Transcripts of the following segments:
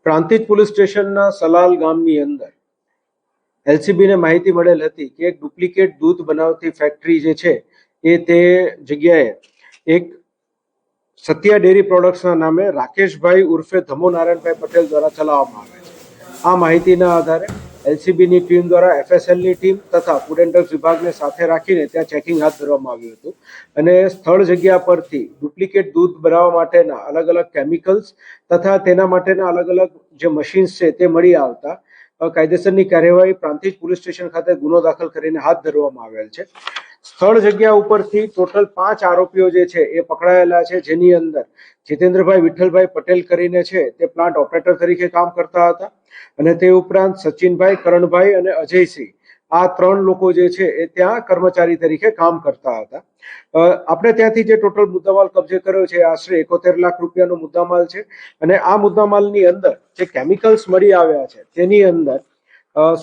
Prantij police સ્ટેશનના સલાલ ગામની અંદર એલસીબીને માહિતી મળેલ હતી કે એક ડુપ્લિકેટ દૂધ બનાવતી ફેક્ટરી જે છે એ તે જગ્યાએ એક સત્યા ડેરી પ્રોડક્ટ્સના નામે રાકેશભાઈ ઉર્ફે ધમો નારાયણભાઈ પટેલ દ્વારા ચલાવવામાં આવે છે। આ માહિતીના આધારે એલસીબીની ટીમ દ્વારા એફએસએલની ટીમ તથા ફૂડ એન્ડ ડ્રગ્સ વિભાગને સાથે રાખીને ત્યાં ચેકિંગ હાથ ધરવામાં આવ્યું હતું અને સ્થળ જગ્યા પરથી ડુપ્લિકેટ દૂધ બનાવવા માટેના અલગ અલગ કેમિકલ્સ તથા તેના માટેના અલગ અલગ જે મશીન્સ છે તે મળી આવતા કાયદેસરની કાર્યવાહી પ્રાંતિજ પોલીસ સ્ટેશન ખાતે ગુનો દાખલ કરીને હાથ ધરવામાં આવેલ છે। સ્થળ જગ્યા ઉપરથી ટોટલ 5 આરોપીઓ જે છે એ પકડાયેલા છે, જેની અંદર જીતેન્દ્રભાઈ વિઠ્ઠલભાઈ પટેલ કરીને છે તે પ્લાન્ટ ઓપરેટર તરીકે કામ કરતા હતા અને તે ઉપરાંત સચિનભાઈ, કરણભાઈ અને અજયસિંહ આ 3 લોકો જે છે એ ત્યાં કર્મચારી તરીકે કામ કરતા હતા। આપણે ત્યાંથી જે ટોટલ મુદ્દામાલ કબજે કર્યો છે આશરે 71 લાખ રૂપિયાનો મુદ્દામાલ છે અને આ મુદ્દામાલની અંદર જે કેમિકલ્સ મળી આવ્યા છે તેની અંદર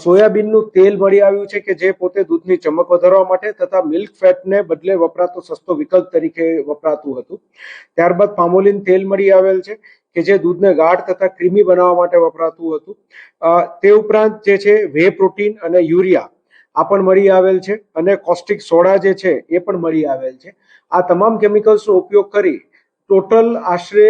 સોયાબીનનું તેલ મળી આવ્યું છે કે જે પોતે દૂધની ચમક વધારવા માટે તથા મિલ્ક ફેટને બદલે વપરાતો સસ્તો વિકલ્પ તરીકે વપરાતું હતું। ત્યારબાદ પામોલિન તેલ મળી આવેલ છે કે જે દૂધને ગાઢ તથા ક્રીમી બનાવવા માટે વપરાતું હતું। તે ઉપરાંત જે છે વે પ્રોટીન અને યુરિયા આ પણ મળી આવેલ છે અને કોસ્ટિક સોડા જે છે એ પણ મળી આવેલ છે। આ તમામ કેમિકલ્સનો ઉપયોગ કરી ટોટલ આશરે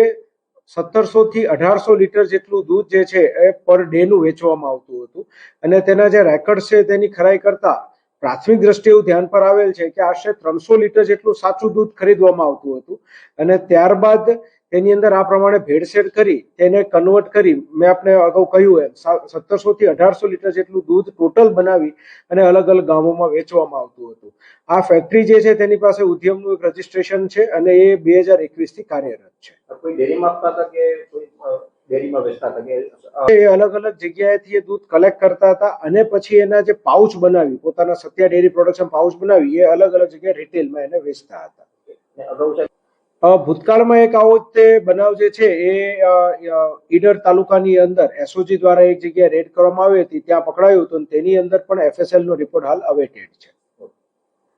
1700 થી 1800 લીટર જેટલું દૂધ જે છે એ પર ડે નું વેચવામાં આવતું હતું અને તેના જે રેકર્ડ છે તેની ખરાઈ કરતા પ્રાથમિક દ્રષ્ટિએ એવું ધ્યાન પર આવેલ છે કે આશરે 300 લીટર જેટલું સાચું દૂધ ખરીદવામાં આવતું હતું અને ત્યારબાદ તેની અંદર આ પ્રમાણે ભેળસેળ કરી તેને કન્વર્ટ કરી મેં આપને અગાઉ કહ્યું એમ 1700 થી 1800 લીટર જેટલું દૂધ ટોટલ બનાવી અને અલગ અલગ ગામોમાં વેચવામાં આવતું હતું। આ ફેક્ટરી જે છે તેની પાસે ઉદ્યમનું એક રજીસ્ટ્રેશન છે અને એ 2021 થી કાર્યરત છે। કોઈ ડેરીમાં આપતા હતા કે કોઈ ડેરીમાં વેચતા હતા કે એ અલગ અલગ જગ્યાએથી એ દૂધ કલેક્ટ કરતા હતા અને પછી એના જે પાઉચ બનાવી પોતાના સત્યા ડેરી પ્રોડક્શન પાઉચ બનાવી એ અલગ અલગ જગ્યાએ રિટેલમાં એને વેચતા હતા। ભૂતકાળમાં એક આવો તે બનાવ જે છે એ ઈડર તાલુકાની અંદર એસઓજી દ્વારા એક જગ્યાએ રેડ કરવામાં આવી હતી, ત્યાં પકડાયું હતું, તેની અંદર પણ એફએસએલ નો રિપોર્ટ હાલ અવેટેડ છે।